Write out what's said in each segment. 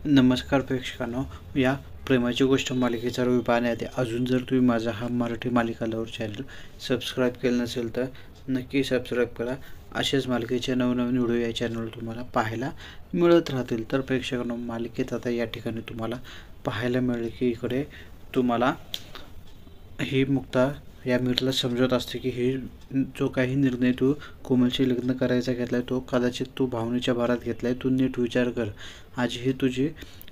नमस्कार प्रेक्षकांनो, या प्रेमाची गोष्ट मालिकेचा रिव्ह्यू पाहण्याआधी अजून जर तुम्ही माझा हा मराठी मालिका लवर चॅनल सबस्क्राईब केलं नसेल तर नक्की सबस्क्राईब करा. असेच मालिकेचे नवनवीन व्हिडिओ या चॅनलवर तुम्हाला पाहायला मिळत राहतील. तर प्रेक्षकांनो, मालिकेत आता या ठिकाणी तुम्हाला पाहायला मिळेल की इकडे तुम्हाला ही मुक्ता या मिरला समजत असते की हे जो काही निर्णय तू कोमलशी लग्न करायचा घेतला आहे तो कदाचित तू भावनेच्या भरात घेतला आहे. तू नीट विचार कर. आजही तुझी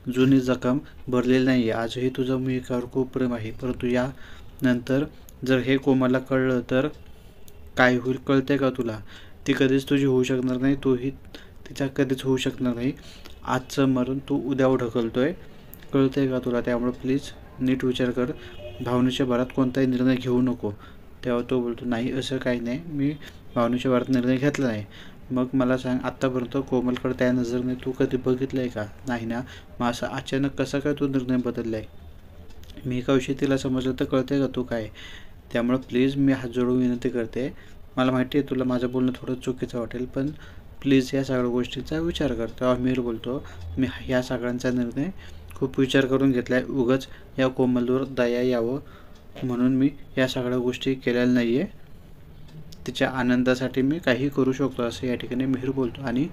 जुनी जखम भरलेली नाही आहे. आजही तुझं मिहिकावर खूप प्रेम आहे. परंतु यानंतर जर हे कोमलला कळलं तर काय होईल कळते का तुला? ती कधीच तुझी होऊ शकणार नाही. तूही तिचा कधीच होऊ शकणार नाही. आजचं मरण तू उद्यावर ढकलतोय. कळतंय का तुला? त्यामुळे प्लीज नीट विचार कर. भावनेच्या भरात कोणताही निर्णय घेऊ नको. तेव्हा तो बोलतो, नाही असं काही नाही, मी भावनेच्या भरात निर्णय घेतला नाही. मग मला सांग, आत्तापर्यंत कोमलकडे त्या नजरेने तू कधी बघितलं आहे का? नाही ना. मग असं अचानक कसा काय तू निर्णय बदलला आहे? मी एका विषयी तिला समजलं तर कळते का तू काय? त्यामुळं प्लीज मी हात जोडून विनंती करते. मला माहिती आहे तुला माझं बोलणं थोडं चुकीचं वाटेल, पण प्लीज या सगळ्या गोष्टींचा विचार कर. तेव्हा मीर बोलतो, मी ह्या सगळ्यांचा निर्णय खूप विचार करून घेतला आहे. उगाच या कोमलवर दया यावं म्हणून मी या सगळ्या गोष्टी केलेल्या नाही आहे. तिच्या आनंदासाठी मी काही करू शकतो असं या ठिकाणी मिहीर बोलतो. आणि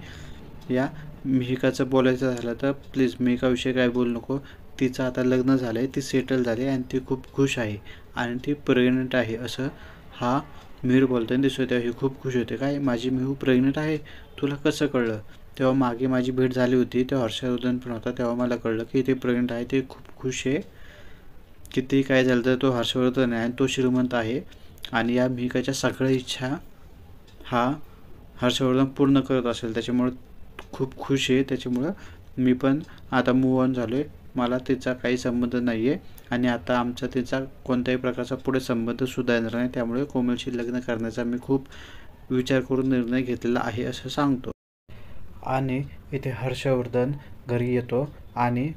या मिहिकाचं बोलायचं झालं तर प्लीज मिहिकाविषयी काय बोलू नको. तिचं आता लग्न झालं आहे, ती सेटल झाली आणि ती खूप खुश आहे आणि ती प्रेग्नंट आहे असं हा मिहीर बोलताना दिसतो. तेव्हा ही खूप खुश होते. काय, माझी मिहू प्रेग्नंट आहे? तुला कसं कळलं? तेव्हा मागे माझी भेट झाली होती, तेव्हा हर्षवर्धन पण होता. तेव्हा मला कळलं की ते प्रेग्नंट आहे. ते खूप खुश आहे. कितीही काय झालं तर तो हर्षवर्धन आहे आणि तो श्रीमंत आहे आणि या मिहिकाच्या सगळ्या इच्छा हा हर्षवर्धन पूर्ण करत असेल. त्याच्यामुळं खूप खुश आहे. त्याच्यामुळं मी पण आता मूव ऑन झालो आहे. मला तिचा काही संबंध नाही आहे आणि आता आमचा तिचा कोणत्याही प्रकारचा पुढे संबंधसुद्धा येणार नाही. त्यामुळे कोमलशी लग्न करण्याचा मी खूप विचार करून निर्णय घेतलेला आहे असं सांगतो. आणि इथे हर्षवर्धन घरी येतो आणि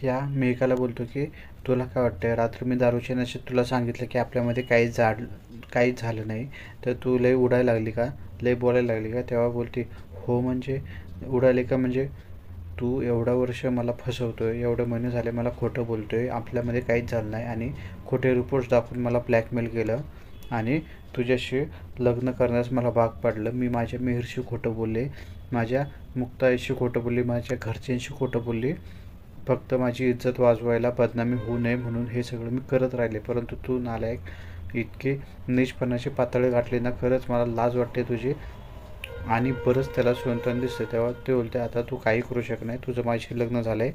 या मिहिकाला बोलतो की तुला काय वाटतं, रात्री मी दारूच्या नशेत तुला सांगितलं की आपल्यामध्ये काहीच झालं नाही, तर तू लय उडायला लागली का, लय बोलायला लागली का? तेव्हा बोलते, हो म्हणजे उडाले का? म्हणजे तू एवढा वर्ष मला फसवतोय, एवढे महिने झाले मला खोटं बोलतोय, आपल्यामध्ये काहीच झालं नाही आणि खोटे रिपोर्ट्स दाखवून मला ब्लॅकमेल केलं आणि तुझ्याशी लग्न करण्यास मला भाग पाडलं. मी माझ्या मिहीरशी खोटं बोलले, माझ्या मुक्ताईशी खोटं बोलली, माझ्या घरच्यांशी खोटं बोलली, फक्त माझी इज्जत वाजवायला, बदनामी होऊ नये म्हणून हे सगळं मी करत राहिले. परंतु तू नालायक, इतकी नीचपणाची पातळी गाठली ना, खरंच मला लाज वाटते तुझी. आणि बरंच त्याला स्वतंत्र दिसतं. तेव्हा ते बोलते, आता तू काही करू शकत नाही, तुझं माझी लग्न झालं आहे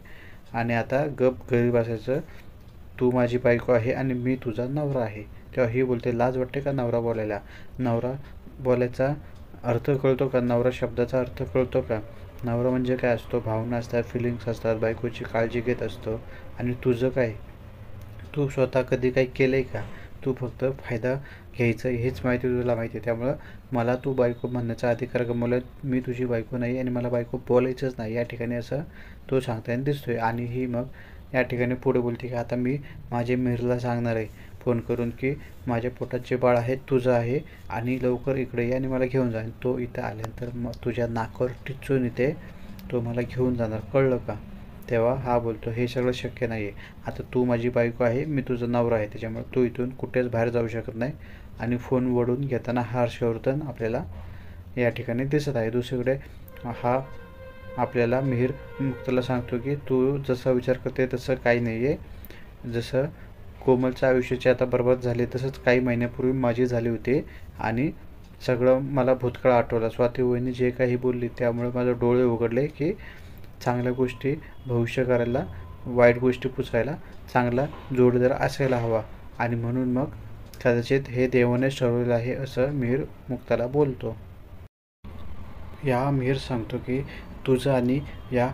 आणि आता गप घरी बसायचं. तू माझी बायको आहे आणि मी तुझा नवरा आहे. तेव्हा ही बोलते, लाज वाटते का नवरा बोलायला? नवरा बोलायचा अर्थ कळतो का? नवरा शब्दाचा अर्थ कळतो का? नवरा म्हणजे काय असतो? भावना असतात, फिलिंग्स असतात, बायकोची काळजी घेत असतो. आणि तुझं काय? तू स्वतः कधी काही केलं आहे का? तू फक्त फायदा घ्यायचं हेच माहिती तुला माहिती आहे. त्यामुळं मला तू बायको म्हणण्याचा अधिकार गमावला. मी तुझी बायको नाही आणि मला बायको बोलायचंच नाही या ठिकाणी असं तो सांगताना दिसतोय. आणि ही मग या ठिकाणी पुढे बोलते की आता मी माझ्या मिहीरला सांगणार आहे फोन करून की माझ्या पोटात जे बाळ आहे तुझं आहे आणि लवकर इकडे ये आणि मला घेऊन जा. तो इथं आल्यानंतर मग तुझ्या नाकावर टिचून इथे तो मला घेऊन जाणार, कळलं का? तेव्हा हा बोलतो, हे सगळं शक्य नाही आहे. आता तू माझी बायको आहे, मी तुझा नवरा आहे, त्याच्यामुळे तू इथून कुठेच बाहेर जाऊ शकत नाही. आणि फोन वळून घेताना हा हर्षवर्धन आपल्याला या ठिकाणी दिसत आहे. दुसरीकडे हा आपल्याला मिहीर मुक्ताला सांगतो की तू जसा विचार करते तसं काही नाही आहे. जसं कोमलचं आयुष्याची आता बरबाद झाली तसंच काही महिन्यापूर्वी माझी झाली होती आणि सगळं मला भूतकाळ आठवला. स्वाती वहिनी जे काही बोलली त्यामुळे माझे डोळे उघडले की चांगल्या गोष्टी भविष्य करायला, वाईट गोष्टी पुसायला चांगला जोडीदार असायला हवा आणि म्हणून मग कदाचित हे देवानेच ठरवलेलं आहे असं मिहीर मुक्ताला बोलतो. या मिहीर सांगतो की तुझं आणि या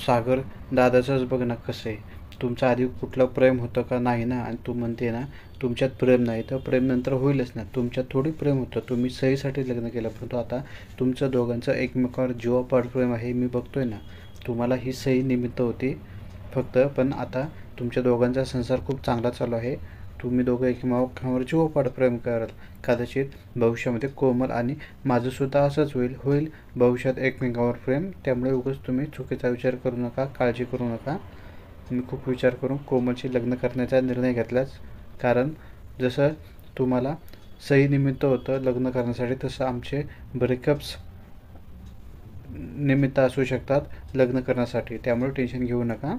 सागर दादाचंच बघ ना कसं आहे. तुमचं आधी कुठलं प्रेम होतं का? नाही ना. आणि तू म्हणते ना तुमच्यात प्रेम नाही, तर प्रेम नंतर होईलच ना. तुमच्यात थोडी प्रेम होतं, तुम्ही सहीसाठी लग्न केलं, परंतु आता तुमचं दोघांचं एकमेकावर जीवापाड प्रेम आहे, मी बघतोय ना. तुम्हाला ही सही निमित्त होती फक्त, पण आता तुमच्या दोघांचा संसार खूप चांगला चालू आहे. तुम्ही दोघं एकमेकांवर जीवोपाड प्रेम कराल. कदाचित भविष्यामध्ये कोमल आणि माझंसुद्धा असंच होईल भविष्यात एकमेकांवर प्रेम. त्यामुळे उगाच तुम्ही चुकीचा विचार करू नका, काळजी करू नका. मी खूप विचार करून कोमलशी लग्न करण्याचा निर्णय घेतलाच. कारण जसं तुम्हाला सही निमित्त होतं लग्न करण्यासाठी, तसं आमचे ब्रेकअप्स निमित्त असू शकतात लग्न करण्यासाठी. त्यामुळे टेन्शन घेऊ नका.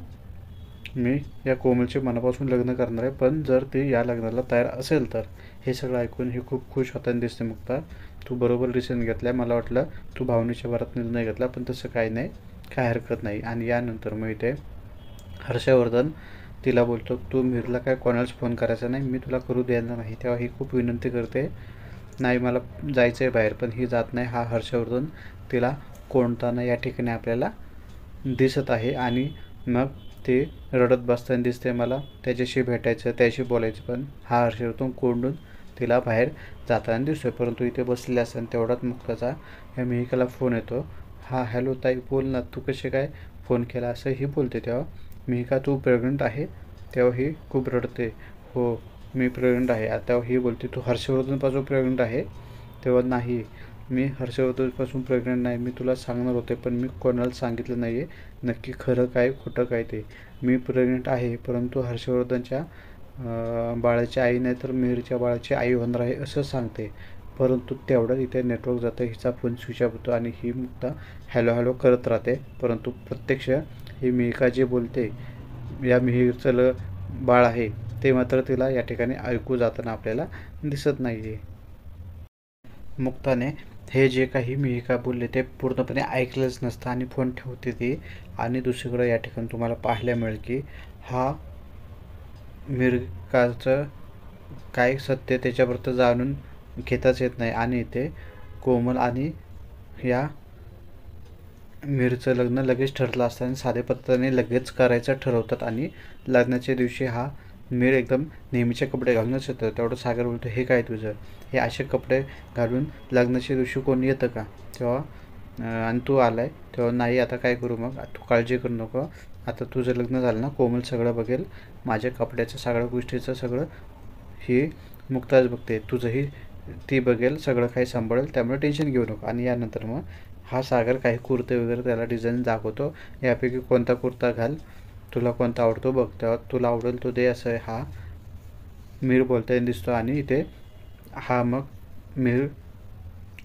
मी या कोमलचे मनापासून लग्न करणार आहे, पण जर ती या लग्नाला तयार असेल तर. हे सगळं ऐकून ही खूप खुश होताना दिसते मुक्ता. तू बरोबर डिसिजन घेतला आहे. मला वाटलं तू भावनेच्या भरात निर्णय घेतला, पण तसं काही नाही, काय हरकत नाही. आणि यानंतर मग इथे हर्षवर्धन तिला बोलतो, तू मिरला काय कोणालाच फोन करायचा नाही, मी तुला करू देणार नाही. तेव्हा ही खूप विनंती करते, नाही मला जायचं आहे बाहेर, पण ही जात नाही. हा हर्षवर्धन तिला कोंडताना या ठिकाणी आपल्याला दिसत आहे. आणि मग ते रडत बसताना दिसते. मला त्याच्याशी भेटायचं, त्याशी बोलायचं, पण हा हर्षवर्धन कोंडून तिला बाहेर जाताना दिसतोय. परंतु इथे बसलेले असताना तेवढाच मुक्ताचा या मिहिकाला फोन येतो. हा हॅलो ताई, बोल ना, तू कसे काय फोन केला असं ही बोलते. तेव्हा मिहिका तू प्रेग्नंट आहे? तेव्हा ही खूप रडते. हो मी प्रेग्नंट आहे. तेव्हा ही बोलते तू हर्षवर्धनपासून प्रेग्नंट आहे? तेव्हा नाही, मी हर्षवर्धनपासून प्रेग्नंट नाही, मी तुला सांगणार होते पण मी कोणाला सांगितलं नाही आहे. नक्की खरं काय खोटं काय ते. मी प्रेग्नंट आहे, परंतु हर्षवर्धनच्या बाळाची आई नाही तर मिहिरच्या बाळाची आई होणार आहे असं सांगते. परंतु तेवढ्यात इथे नेटवर्क जातं, हिचा फोन स्विच ऑफ होतो आणि ही मुक्ता हॅलो हॅलो करत राहते. परंतु प्रत्यक्ष ही मिहिका जे बोलते या मिहिरचं बाळ आहे ते मात्र तिला या ठिकाणी ऐकू जाताना आपल्याला दिसत नाही आहे. मुक्ताने हे जे काही मिहिका बोलले ते पूर्णपणे ऐकलंच नसतं आणि फोन ठेवते ती. आणि दुसरीकडे या ठिकाणी तुम्हाला पाहायला मिळेल की हा मिहिकाचं काय सत्य त्याच्याबद्दल जाणून घेताच येत नाही. आणि इथे कोमल आणि या मिहिरचं लग्न लगेच ठरलं असताना साधे पद्धतीने लगेच करायचं ठरवतात. आणि लग्नाच्या दिवशी हा मिहिर एकदम नेहमीचे कपडे घालूनच येतं. तेवढं सागर बोलतो, हे काय तुझं, हे असे कपडे घालून लग्नाच्या दिवशी कोणी येतं का? तेव्हा आणि तू आलाय तेव्हा नाही, आता काय करू मग, तू काळजी करू नको, आता तुझं लग्न झालं ना, कोमल सगळं बघेल, माझ्या कपड्याचं सगळ्या गोष्टीचं सगळं ही मुक्ताच बघते, तुझंही ती बघेल, सगळं काही सांभाळेल, त्यामुळे टेन्शन घेऊ नको. आणि यानंतर मग हा सागर काही कुर्ते वगैरे त्याला डिझाईन दाखवतो. यापैकी कोणता कुर्ता घाल, तुला कोणता आवडतो बघ, तेव्हा तुला आवडेल तो दे असं हा मिहिर बोलताना दिसतो. आणि इथे हा मग मिहिर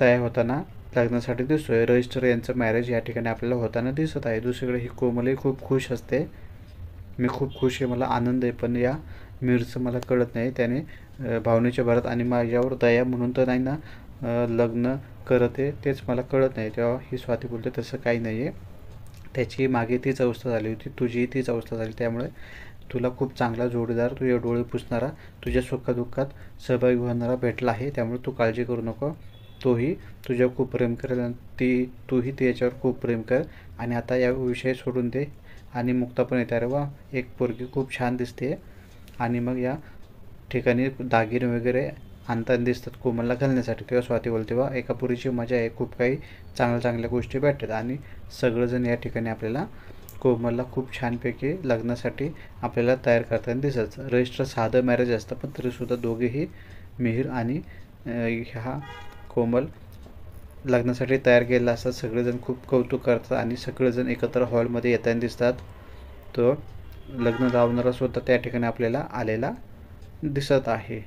तयार होताना लग्नासाठी दिसतोय. रजिस्टर यांचं मॅरेज या ठिकाणी आपल्याला होताना दिसत आहे. दुसरीकडे ही कोमलही खूप खुश असते. मी खूप खुश आहे, मला आनंद आहे, पण या मिहिरचं मला कळत नाही, त्याने भावनेच्या भरात आणि माझ्यावर दया म्हणून तर नाही ना लग्न करत आहे, तेच मला कळत नाही. तेव्हा ही स्वाती बोलते तसं काही नाही आहे, त्याची मागे तीच अवस्था झाली होती, तुझीही तीच अवस्था झाली, त्यामुळे तुला खूप चांगला जोडीदार, तुझे डोळे पुसणारा, तुझ्या सुखदुःखात सहभागी होणारा भेटला आहे. त्यामुळे तू काळजी करू नको. तोही तुझ्यावर खूप प्रेम करेल आणि तूही त्याच्यावर खूप प्रेम कर. आणि आता या विषय सोडून दे. आणि मुक्ता पण येते, अरे वा एक पोरगी खूप छान दिसते. आणि मग या ठिकाणी दागिने वगैरे आणताना दिसतात कोमलला घालण्यासाठी. तेव्हा स्वाती बोलते, वा एका पोरीची मजा आहे, खूप काही चांगल्या गोष्टी भेटतात. आणि सगळंजण या ठिकाणी आपल्याला कोमलला खूप छानपैकी लग्नासाठी आपल्याला तयार करताना दिसत. रजिस्टर साधं मॅरेज असतं, पण तरीसुद्धा दोघेही मिहिर आणि ह्या कोमल लग्नासाठी तयार केलेला असतात. सगळेजण खूप कौतुक करतात आणि सगळेजण एकत्र हॉलमध्ये येताना दिसतात. तो लग्न लावणारा सुद्धा त्या ठिकाणी आपल्याला आलेला दिसत आहे.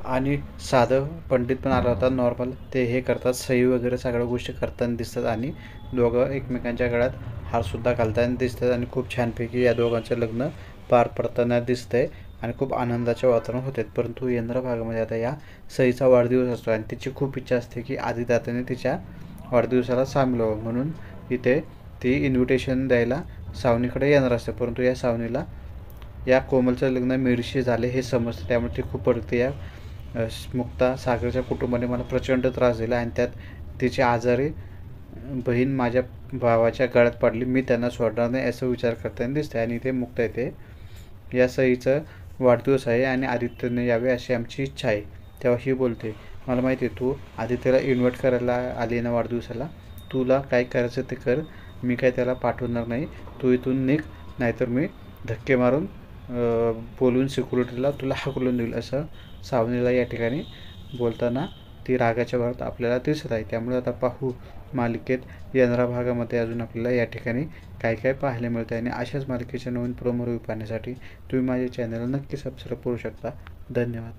आणि साधं पंडित पण आला होता नॉर्मल, ते हे करतात, सही वगैरे सगळ्या गोष्टी करताना दिसतात. आणि दोघं एकमेकांच्या गळ्यात हारसुद्धा घालताना दिसतात. आणि खूप छानपैकी या दोघांचं लग्न पार पडताना दिसतंय आणि खूप आनंदाचे वातावरण होते. परंतु येणाऱ्या भागामध्ये आता या सईचा वाढदिवस असतो आणि तिची खूप इच्छा असते की आदिदाताने तिच्या वाढदिवसाला सामील व्हावं, म्हणून इथे ती इन्व्हिटेशन द्यायला सावनीकडे येणार असते. परंतु या सावनीला या कोमलचं लग्न मिहिरशी झाले हे समजते, त्यामुळे ती खूप पडते. या मुक्ता सागरच्या कुटुंबाने मला प्रचंड त्रास दिला आणि त्यात तिची आजारी बहीण माझ्या भावाच्या गळ्यात पडली, मी त्यांना सोडणार नाही असं विचार करताना दिसते. आणि इथे मुक्ता येते, या सईचं वाढदिवस आहे आणि आदित्यने यावे अशी आमची इच्छा आहे. तेव्हा ही बोलते, मला माहिती आहे तू आदित्यला इन्व्हाइट करायला आली ना वाढदिवसाला, तुला काय करायचं ते कर, मी काय त्याला पाठवणार नाही, तू इथून निघ, नाहीतर मी धक्के मारून बोलून सिक्युरिटीला तुला हाकलून देईल असं सावनीला या ठिकाणी बोलताना ती रागाच्या भरात आपल्याला दिसत आहे. त्यामुळे आता पाहू मालिकेत येणाऱ्या भागामध्ये अजून आपल्याला या ठिकाणी काय काय पाहायला मिळतं आणि अशाच मालिकेच्या नवीन प्रोमो रिव्ह्यू पाहण्यासाठी तुम्ही माझ्या चॅनलला नक्की सबस्क्राईब करू शकता. धन्यवाद.